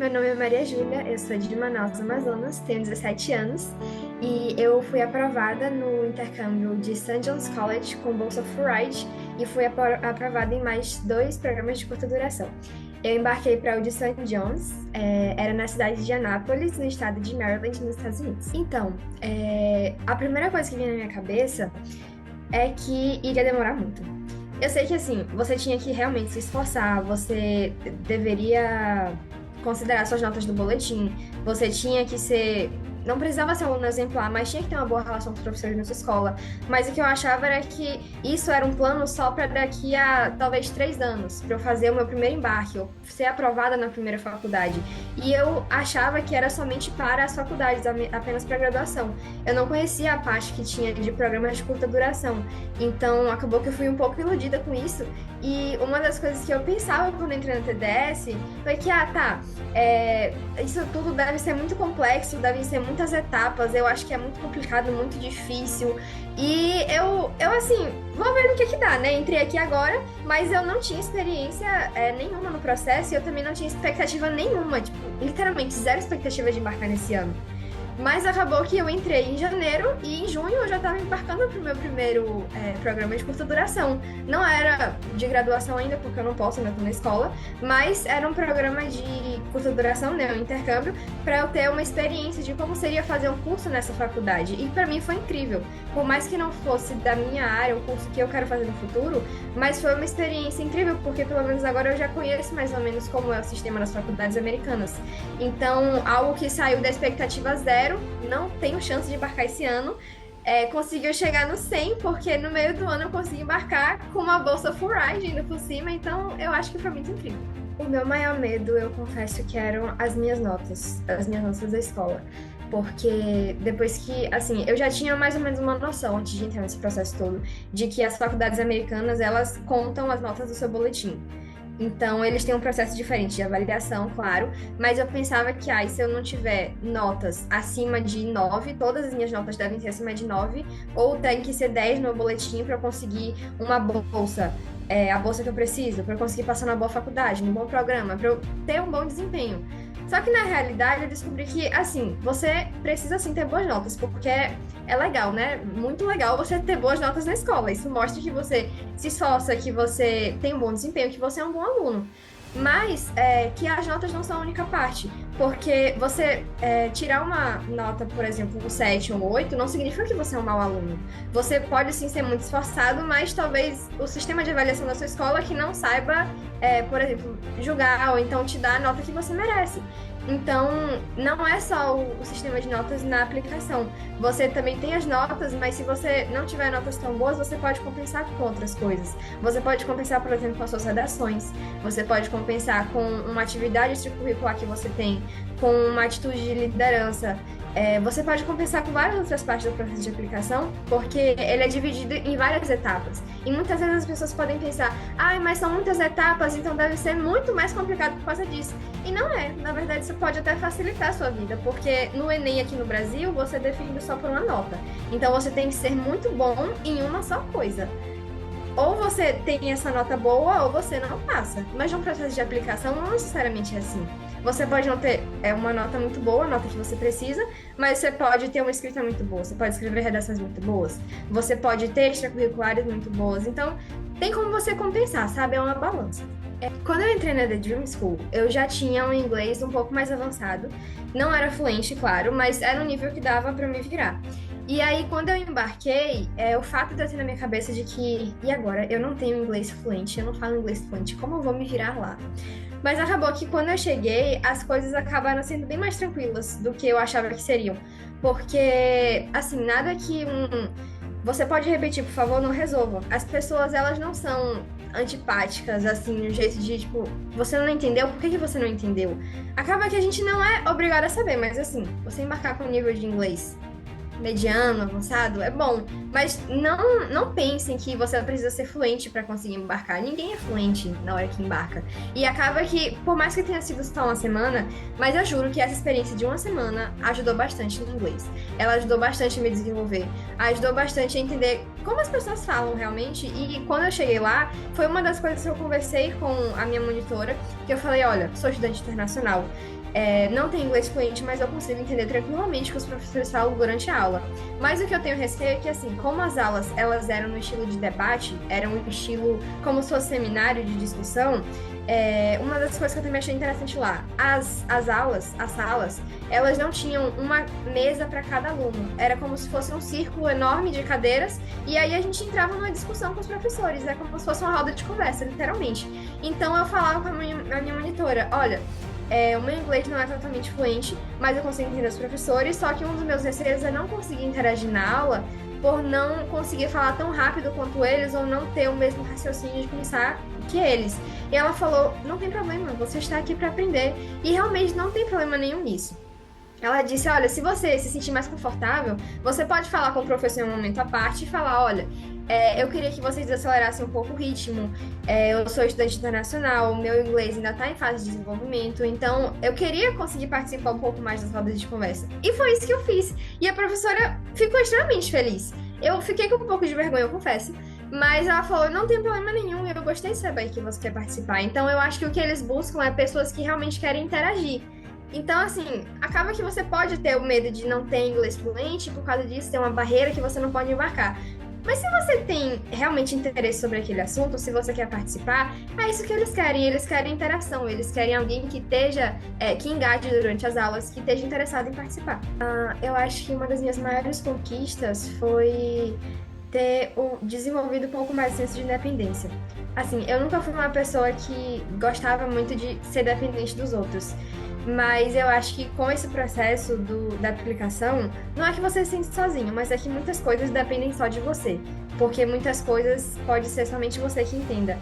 meu nome é Maria Júlia, eu sou de Manaus, Amazonas, tenho 17 anos e eu fui aprovada no intercâmbio de St. John's College com bolsa Fulbright e fui aprovada em mais dois programas de curta duração. Eu embarquei para o de St. John's, era na cidade de Anápolis, no estado de Maryland, nos Estados Unidos. Então, a primeira coisa que vinha na minha cabeça é que iria demorar muito. Eu sei que, assim, você tinha que realmente se esforçar, você deveria considerar suas notas do boletim, você tinha que ser. Não precisava ser um aluno exemplar, mas tinha que ter uma boa relação com os professores na sua escola. Mas o que eu achava era que isso era um plano só para daqui a talvez 3 anos, para eu fazer o meu primeiro embarque, ou ser aprovada na primeira faculdade. E eu achava que era somente para as faculdades, apenas para a graduação. Eu não conhecia a parte que tinha de programas de curta duração. Então acabou que eu fui um pouco iludida com isso. E uma das coisas que eu pensava quando entrei na TDS foi que, isso tudo deve ser muito complexo, devem ser muitas etapas, eu acho que é muito complicado, muito difícil. E eu assim, vou ver no que dá, né? Entrei aqui agora, mas eu não tinha experiência nenhuma no processo e eu também não tinha expectativa nenhuma, tipo, literalmente zero expectativa de embarcar nesse ano. Mas acabou que eu entrei em janeiro e em junho eu já estava embarcando para o meu primeiro programa de curta duração. Não era de graduação ainda, porque eu não posso, ainda estou na escola, mas era um programa de curta duração, né, um intercâmbio, para eu ter uma experiência de como seria fazer um curso nessa faculdade. E para mim foi incrível. Por mais que não fosse da minha área, o curso que eu quero fazer no futuro, mas foi uma experiência incrível, porque pelo menos agora eu já conheço mais ou menos como é o sistema nas faculdades americanas. Então, algo que saiu da expectativa zero, não tenho chance de embarcar esse ano. Conseguiu chegar no 100, porque no meio do ano eu consegui embarcar com uma bolsa Fulbright ainda por cima, então eu acho que foi muito incrível. O meu maior medo, eu confesso que eram as minhas notas da escola. Porque depois que, assim, eu já tinha mais ou menos uma noção, antes de entrar nesse processo todo, de que as faculdades americanas, elas contam as notas do seu boletim. Então, eles têm um processo diferente de avaliação, claro, mas eu pensava que, se eu não tiver notas acima de 9, todas as minhas notas devem ser acima de 9, ou tem que ser 10 no meu boletim para eu conseguir uma bolsa, a bolsa que eu preciso, para eu conseguir passar numa boa faculdade, num bom programa, para eu ter um bom desempenho. Só que na realidade eu descobri que, assim, você precisa sim ter boas notas, porque é legal, né? Muito legal você ter boas notas na escola. Isso mostra que você se esforça, que você tem um bom desempenho, que você é um bom aluno. Mas que as notas não são a única parte, porque você tirar uma nota, por exemplo, um 7 ou um 8, não significa que você é um mau aluno. Você pode sim ser muito esforçado, mas talvez o sistema de avaliação da sua escola que não saiba, por exemplo, julgar ou então te dar a nota que você merece. Então, não é só o sistema de notas na aplicação. Você também tem as notas, mas se você não tiver notas tão boas, você pode compensar com outras coisas. Você pode compensar, por exemplo, com as suas redações. Você pode compensar com uma atividade extracurricular que você tem, com uma atitude de liderança. Você pode compensar com várias outras partes do processo de aplicação, porque ele é dividido em várias etapas. E muitas vezes as pessoas podem pensar, mas são muitas etapas, então deve ser muito mais complicado por causa disso. E não é. Na verdade, isso pode até facilitar a sua vida, porque no Enem aqui no Brasil, você é definido só por uma nota. Então você tem que ser muito bom em uma só coisa. Ou você tem essa nota boa ou você não passa. Mas no processo de aplicação não necessariamente é assim. Você pode não ter uma nota muito boa, a nota que você precisa, mas você pode ter uma escrita muito boa, você pode escrever redações muito boas, você pode ter extracurriculares muito boas. Então, tem como você compensar, sabe? É uma balança. Quando eu entrei na The Dream School, eu já tinha um inglês um pouco mais avançado. Não era fluente, claro, mas era um nível que dava para me virar. E aí, quando eu embarquei, o fato de eu ter na minha cabeça de que, e agora? Eu não tenho inglês fluente, eu não falo inglês fluente, como eu vou me virar lá? Mas acabou que quando eu cheguei, as coisas acabaram sendo bem mais tranquilas do que eu achava que seriam. Porque, assim, nada que você pode repetir, por favor, não resolva. As pessoas, elas não são antipáticas, assim, no jeito de, tipo, você não entendeu, por que você não entendeu? Acaba que a gente não é obrigado a saber, mas assim, você embarcar com nível de inglês mediano, avançado, é bom. Mas não pensem que você precisa ser fluente para conseguir embarcar. Ninguém é fluente na hora que embarca. E acaba que, por mais que tenha sido só uma semana, mas eu juro que essa experiência de uma semana ajudou bastante no inglês. Ela ajudou bastante a me desenvolver. Ajudou bastante a entender como as pessoas falam realmente. E quando eu cheguei lá, foi uma das coisas que eu conversei com a minha monitora, que eu falei, olha, sou estudante internacional. não tenho inglês fluente, mas eu consigo entender tranquilamente o que os professores falam durante a aula. Mas o que eu tenho receio é que, assim, como as aulas elas eram no estilo de debate, eram um estilo como se fosse seminário de discussão, uma das coisas que eu também achei interessante lá, as aulas, as salas, elas não tinham uma mesa para cada aluno. Era como se fosse um círculo enorme de cadeiras, e aí a gente entrava numa discussão com os professores, é como se fosse uma roda de conversa, literalmente. Então eu falava com a minha monitora, olha, o meu inglês não é totalmente fluente, mas eu consigo entender os professores, só que um dos meus receios é não conseguir interagir na aula por não conseguir falar tão rápido quanto eles ou não ter o mesmo raciocínio de pensar que eles. E ela falou, não tem problema, você está aqui para aprender. E realmente não tem problema nenhum nisso. Ela disse, olha, se você se sentir mais confortável, você pode falar com o professor em um momento à parte e falar, olha, eu queria que vocês desacelerassem um pouco o ritmo, eu sou estudante internacional, o meu inglês ainda está em fase de desenvolvimento, então eu queria conseguir participar um pouco mais das rodas de conversa. E foi isso que eu fiz. E a professora ficou extremamente feliz. Eu fiquei com um pouco de vergonha, eu confesso, mas ela falou, não tem problema nenhum, eu gostei de saber que você quer participar. Então eu acho que o que eles buscam é pessoas que realmente querem interagir. Então, assim, acaba que você pode ter o medo de não ter inglês fluente, por causa disso tem uma barreira que você não pode embarcar. Mas se você tem realmente interesse sobre aquele assunto, se você quer participar, é isso que eles querem interação, eles querem alguém que esteja, que engaje durante as aulas, que esteja interessado em participar. Eu acho que uma das minhas maiores conquistas foi ter desenvolvido um pouco mais o senso de independência. Assim, eu nunca fui uma pessoa que gostava muito de ser dependente dos outros. Mas eu acho que com esse processo da aplicação, não é que você se sente sozinho, mas é que muitas coisas dependem só de você. Porque muitas coisas pode ser somente você que entenda.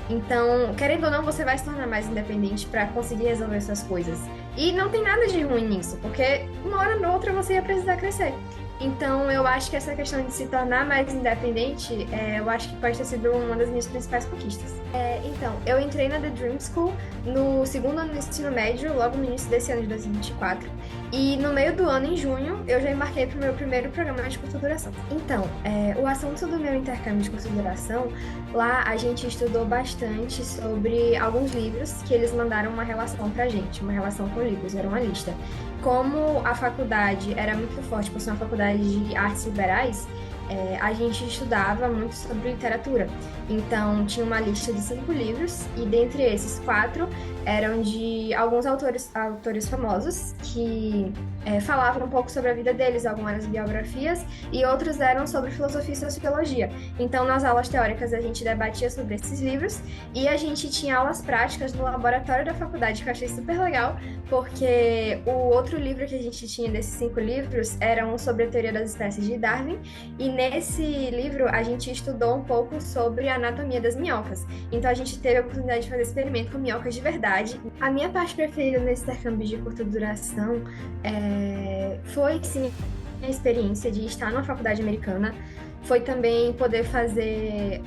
Então, querendo ou não, você vai se tornar mais independente para conseguir resolver suas coisas. E não tem nada de ruim nisso, porque uma hora ou outra você ia precisar crescer. Então, eu acho que essa questão de se tornar mais independente, eu acho que pode ter sido uma das minhas principais conquistas. Então, eu entrei na The Dream School no segundo ano do ensino médio, logo no início desse ano de 2024. E no meio do ano, em junho, eu já embarquei para o meu primeiro programa de curta duração. Então, o assunto do meu intercâmbio de curta duração, lá a gente estudou bastante sobre alguns livros que eles mandaram uma relação pra gente, uma relação com livros, era uma lista. Como a faculdade era muito forte, por ser uma faculdade de artes liberais, a gente estudava muito sobre literatura. Então, tinha uma lista de 5 livros, e dentre esses 4 eram de alguns autores famosos que falavam um pouco sobre a vida deles, algumas biografias, e outros eram sobre filosofia e sociologia. Então, nas aulas teóricas, a gente debatia sobre esses livros, e a gente tinha aulas práticas no laboratório da faculdade, que eu achei super legal, porque o outro livro que a gente tinha desses 5 livros era um sobre a teoria das espécies de Darwin, e nesse livro a gente estudou um pouco sobre a anatomia das minhocas. Então a gente teve a oportunidade de fazer experimento com minhocas de verdade. A minha parte preferida nesse intercâmbio de curta duração foi, sim, a experiência de estar numa faculdade americana. Foi também poder fazer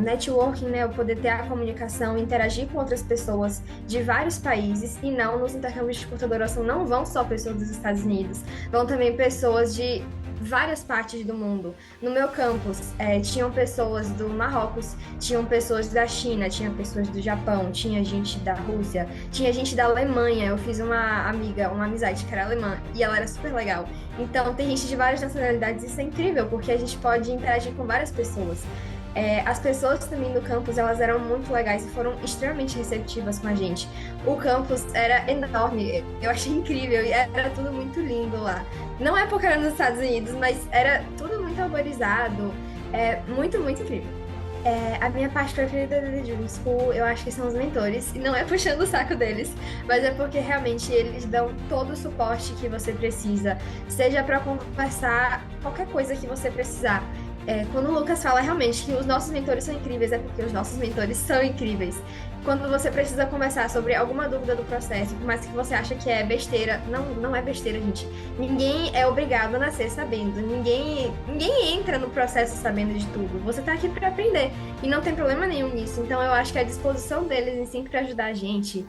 networking, né? Eu poder ter a comunicação, interagir com outras pessoas de vários países, e não, nos intercâmbios de curta duração não vão só pessoas dos Estados Unidos, vão também pessoas de várias partes do mundo. No meu campus, tinham pessoas do Marrocos, tinham pessoas da China, tinha pessoas do Japão, tinha gente da Rússia, tinha gente da Alemanha. Eu fiz uma amizade que era alemã, e ela era super legal. Então, tem gente de várias nacionalidades, isso é incrível, porque a gente pode interagir com várias pessoas. As pessoas também do campus, elas eram muito legais e foram extremamente receptivas com a gente. O campus era enorme, eu achei incrível, e era tudo muito lindo lá. Não é porque era nos Estados Unidos, mas era tudo muito arborizado, muito, muito incrível. A minha parte preferida da The Dream School, eu acho que são os mentores, e não é puxando o saco deles, mas é porque realmente eles dão todo o suporte que você precisa, seja para conversar, qualquer coisa que você precisar. Quando o Lucas fala realmente que os nossos mentores são incríveis, é porque os nossos mentores são incríveis. Quando você precisa conversar sobre alguma dúvida do processo, por mais que você acha que é besteira, não é besteira, gente. Ninguém é obrigado a nascer sabendo. Ninguém entra no processo sabendo de tudo. Você tá aqui para aprender, e não tem problema nenhum nisso. Então eu acho que a disposição deles em sempre ajudar a gente,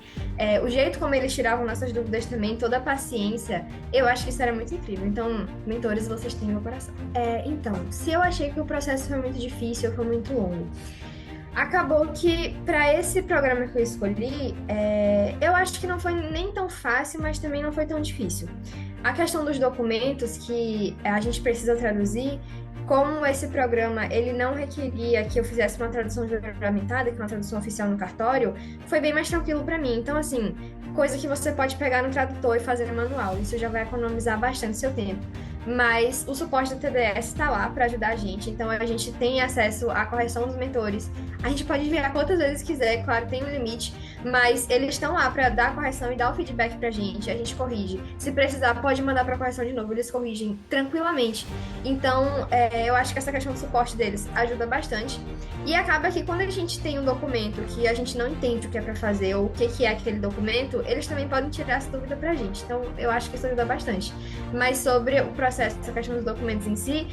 o jeito como eles tiravam nossas dúvidas também, toda a paciência, eu acho que isso era muito incrível. Então, mentores, vocês têm meu coração. Então, se eu achei que o processo foi muito difícil, foi muito longo, Acabou que, para esse programa que eu escolhi, eu acho que não foi nem tão fácil, mas também não foi tão difícil. A questão dos documentos que a gente precisa traduzir, como esse programa ele não requeria que eu fizesse uma tradução juramentada, que é uma tradução oficial no cartório, foi bem mais tranquilo para mim. Então, assim, coisa que você pode pegar no tradutor e fazer manual, isso já vai economizar bastante seu tempo. Mas o suporte da TDS está lá para ajudar a gente, então a gente tem acesso à correção dos mentores. A gente pode enviar quantas vezes quiser, claro, tem um limite, mas eles estão lá para dar a correção e dar o feedback para a gente corrige. Se precisar, pode mandar para correção de novo, eles corrigem tranquilamente. Então, eu acho que essa questão do suporte deles ajuda bastante. E acaba que quando a gente tem um documento que a gente não entende o que é para fazer ou o que é aquele documento, eles também podem tirar essa dúvida para a gente. Então, eu acho que isso ajuda bastante. Mas sobre o processo, essa questão dos documentos em si,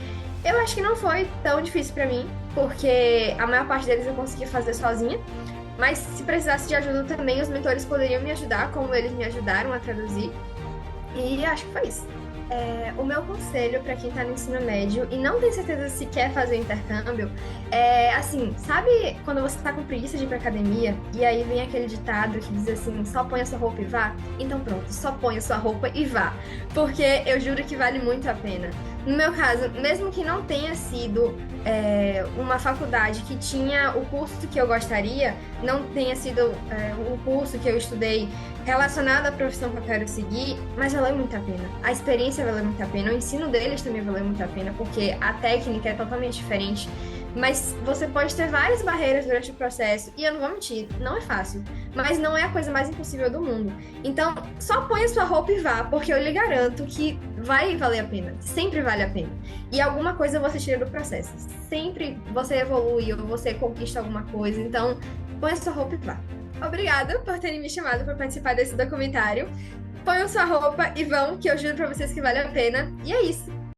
eu acho que não foi tão difícil para mim, porque a maior parte deles eu consegui fazer sozinha. Mas se precisasse de ajuda também, os mentores poderiam me ajudar, como eles me ajudaram a traduzir. E acho que foi isso. O meu conselho para quem está no ensino médio e não tem certeza se quer fazer intercâmbio é assim, sabe quando você está com preguiça de ir para academia e aí vem aquele ditado que diz assim, só põe a sua roupa e vá? Então pronto, só põe a sua roupa e vá, porque eu juro que vale muito a pena. No meu caso, mesmo que não tenha sido uma faculdade que tinha o curso que eu gostaria, não tenha sido o curso que eu estudei relacionado à profissão que eu quero seguir, mas valeu muito a pena. A experiência valeu muito a pena, o ensino deles também valeu muito a pena, porque a técnica é totalmente diferente. Mas você pode ter várias barreiras durante o processo, e eu não vou mentir, não é fácil, mas não é a coisa mais impossível do mundo. Então, só põe a sua roupa e vá, porque eu lhe garanto que vai valer a pena, sempre vale a pena. E alguma coisa você tira do processo, sempre você evolui ou você conquista alguma coisa, então põe a sua roupa e vá. Obrigada por terem me chamado para participar desse documentário. Ponham sua roupa e vão, que eu juro para vocês que vale a pena. E é isso.